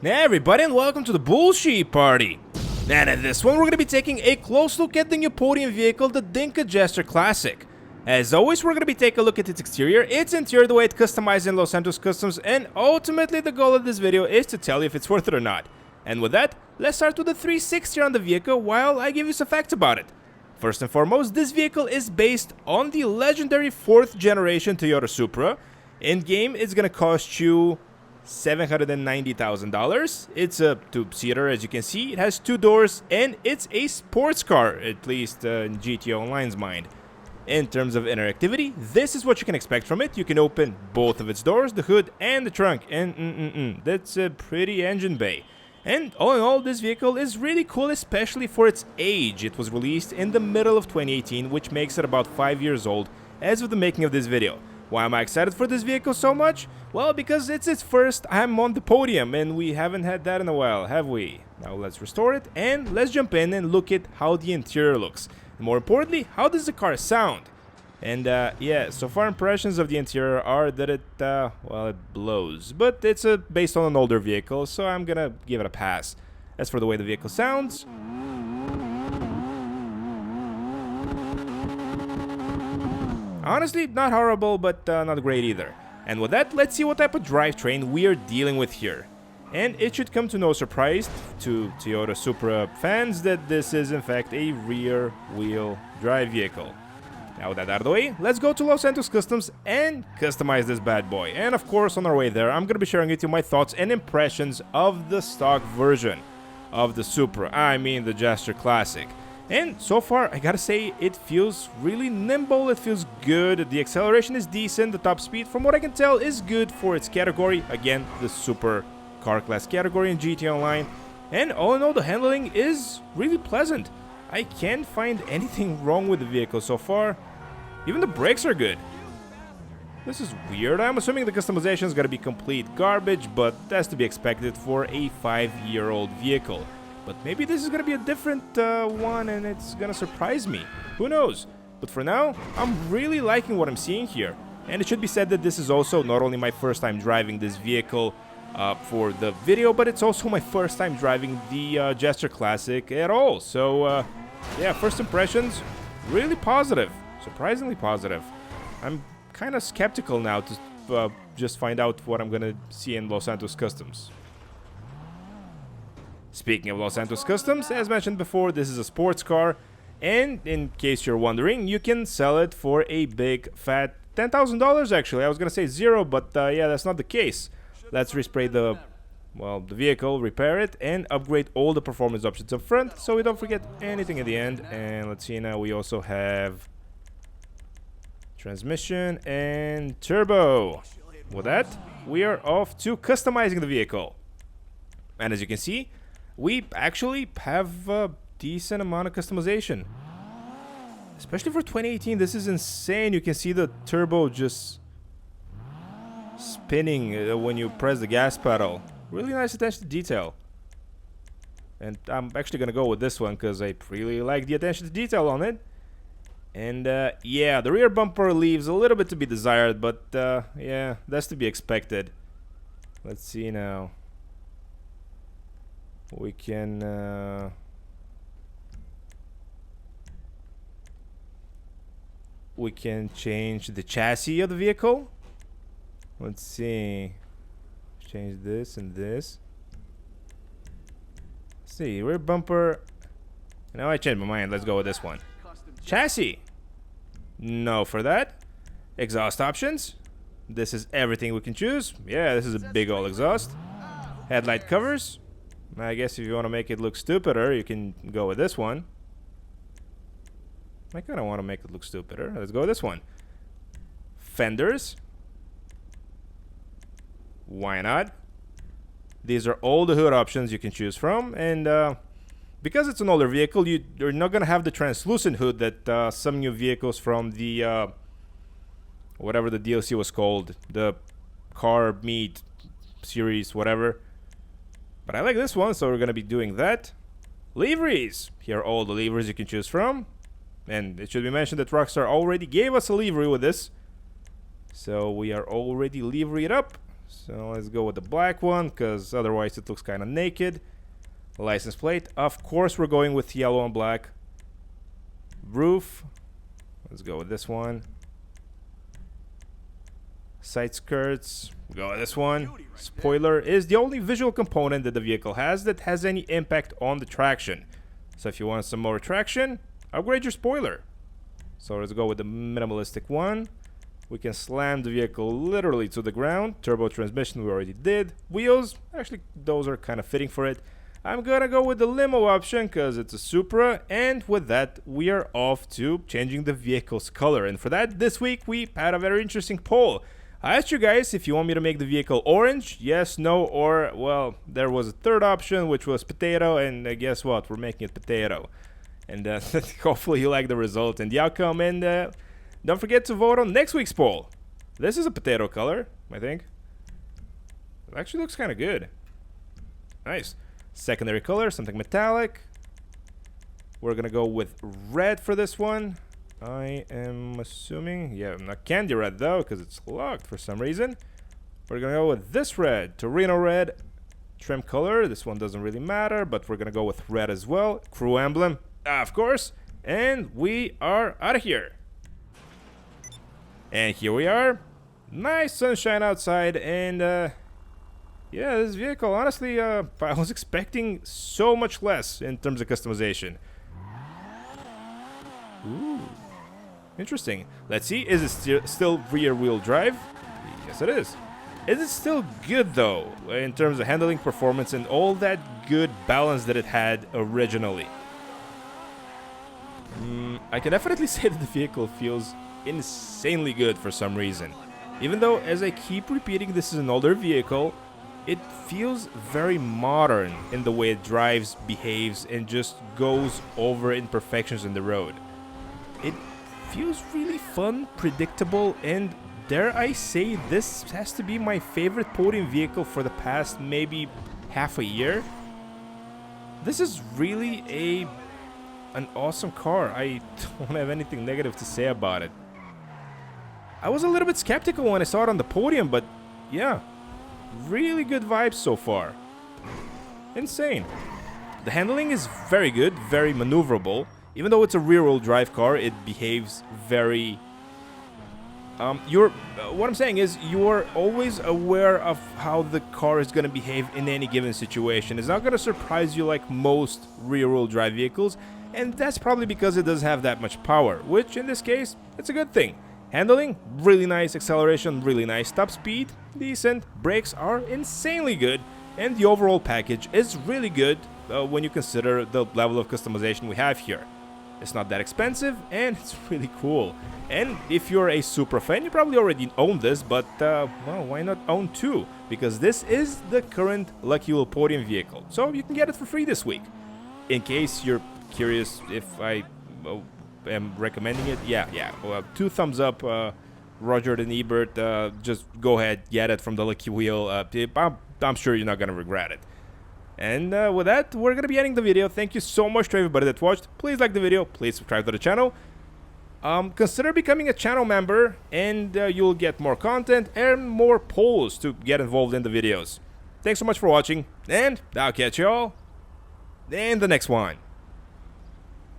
Hey everybody, and welcome to the bullshit party. And in this one we're going to be taking a close look at the new podium vehicle, the Dinka Jester Classic. As always, we're going to be taking a look at its exterior, its interior, the way it's customized in Los Santos Customs, and ultimately the goal of this video is to tell you if it's worth it or not. And with that, let's start with the 360 on the vehicle while I give you some facts about it. First and foremost, this vehicle is based on the legendary 4th generation Toyota Supra. In-game, it's going to cost you $790,000. It's a two-seater, as you can see. It has 2 doors, and it's a sports car, at least in GTO Online's mind. In terms of interactivity, this is what you can expect from it. You can open both of its doors, the hood and the trunk, and that's a pretty engine bay. And all in all, this vehicle is really cool, especially for its age. It was released in the middle of 2018, which makes it about 5 years old as of the making of this video. Why am I excited for this vehicle so much? Well, because it's its first time on the podium, and we haven't had that in a while, have we? Now let's restore it, and let's jump in and look at how the interior looks. And more importantly, how does the car sound? And yeah, so far impressions of the interior are that it, well, it blows. But it's based on an older vehicle, so I'm gonna give it a pass. As for the way the vehicle sounds, honestly, not horrible, but not great either. And with that, let's see what type of drivetrain we are dealing with here. And it should come to no surprise to Toyota Supra fans that this is in fact a rear-wheel drive vehicle. Now with that out of the way, let's go to Los Santos Customs and customize this bad boy. And of course, on our way there, I'm going to be sharing with you my thoughts and impressions of the stock version of the Supra, I mean the Jester Classic. And so far, I gotta say, it feels really nimble, it feels good, the acceleration is decent, the top speed, from what I can tell, is good for its category, again, the super car class category in GT Online, and all in all, the handling is really pleasant. I can't find anything wrong with the vehicle so far, even the brakes are good. This is weird. I'm assuming the customization is gonna be complete garbage, but that's to be expected for a 5-year-old vehicle. But maybe this is gonna be a different one and it's gonna surprise me. Who knows? But for now, I'm really liking what I'm seeing here. And it should be said that this is also not only my first time driving this vehicle for the video, but it's also my first time driving the Jester Classic at all. So yeah, first impressions, really positive. Surprisingly positive. I'm kind of skeptical now to just find out what I'm gonna see in Los Santos Customs. Speaking of Los Santos Customs, as mentioned before, this is a sports car, and in case you're wondering, you can sell it for a big fat $10,000 actually. I was gonna say 0, but yeah, that's not the case. Let's respray the vehicle, repair it, and upgrade all the performance options up front, so we don't forget anything at the end. And let's see, now we also have transmission and turbo. With that, we are off to customizing the vehicle. And as you can see, we actually have a decent amount of customization. Especially for 2018, this is insane. You can see the turbo just spinning when you press the gas pedal. Really nice attention to detail. And I'm actually gonna go with this one because I really like the attention to detail on it. And yeah, the rear bumper leaves a little bit to be desired, but yeah, that's to be expected. Let's see now. We can change the chassis of the vehicle. Let's see. Change this and this. Let's see, rear bumper. Now I changed my mind. Let's go with this one. Chassis. No for that. Exhaust options. This is everything we can choose. Yeah, this is a big old exhaust. Headlight covers. I guess if you want to make it look stupider, you can go with this one. I kind of want to make it look stupider. Let's go with this one. Fenders. Why not? These are all the hood options you can choose from. And because it's an older vehicle, you're not going to have the translucent hood that some new vehicles from the whatever the DLC was called. The Car Meet series, whatever. But I like this one, so we're gonna be doing that. Liveries! Here are all the liveries you can choose from. And it should be mentioned that Rockstar already gave us a livery with this. So we are already liveried up. So let's go with the black one, because otherwise it looks kind of naked. License plate. Of course, we're going with yellow and black. Roof. Let's go with this one. Side skirts. Go with this one. Spoiler is the only visual component that the vehicle has that has any impact on the traction. So if you want some more traction, upgrade your spoiler. So let's go with the minimalistic one. We can slam the vehicle literally to the ground. Turbo transmission we already did. Wheels, actually those are kind of fitting for it. I'm gonna go with the limo option because it's a Supra, and with that we are off to changing the vehicle's color. And for that, this week we had a very interesting poll. I asked you guys if you want me to make the vehicle orange, yes, no, or, well, there was a third option which was potato, and guess what, we're making it potato. And hopefully you like the result and the outcome, and don't forget to vote on next week's poll. This is a potato color, I think. It actually looks kind of good. Nice. Secondary color, something metallic. We're gonna go with red for this one. I am assuming, yeah, not candy red though, because it's locked for some reason. We're gonna go with this red, Torino red, trim color. This one doesn't really matter, but we're gonna go with red as well. Crew emblem, of course. And we are out of here. And here we are. Nice sunshine outside, and yeah, this vehicle, honestly, I was expecting so much less in terms of customization. Ooh. Interesting. Let's see, is it still rear-wheel drive? Yes, it is. Is it still good, though, in terms of handling, performance, and all that good balance that it had originally? I can definitely say that the vehicle feels insanely good for some reason. Even though, as I keep repeating, this is an older vehicle, it feels very modern in the way it drives, behaves, and just goes over imperfections in the road. It feels really fun, predictable, and dare I say, this has to be my favorite Podium vehicle for the past maybe half a year. This is really an awesome car. I don't have anything negative to say about it. I was a little bit skeptical when I saw it on the Podium, but yeah, really good vibes so far. Insane. The handling is very good, very maneuverable. Even though it's a rear-wheel drive car, it behaves very... what I'm saying is, you're always aware of how the car is going to behave in any given situation. It's not going to surprise you like most rear-wheel drive vehicles, and that's probably because it doesn't have that much power, which in this case, it's a good thing. Handling, really nice. Acceleration, really nice. Top speed, decent. Brakes are insanely good, and the overall package is really good when you consider the level of customization we have here. It's not that expensive, and it's really cool. And if you're a Supra fan, you probably already own this, but well, why not own two? Because this is the current Lucky Wheel Podium vehicle, so you can get it for free this week. In case you're curious if I am recommending it, yeah, well, 2 thumbs up, Roger and Ebert. Just go ahead, get it from the Lucky Wheel. I'm sure you're not gonna regret it. And with that, we're going to be ending the video. Thank you so much to everybody that watched. Please like the video. Please subscribe to the channel. Consider becoming a channel member, and you'll get more content and more polls to get involved in the videos. Thanks so much for watching, and I'll catch you all in the next one.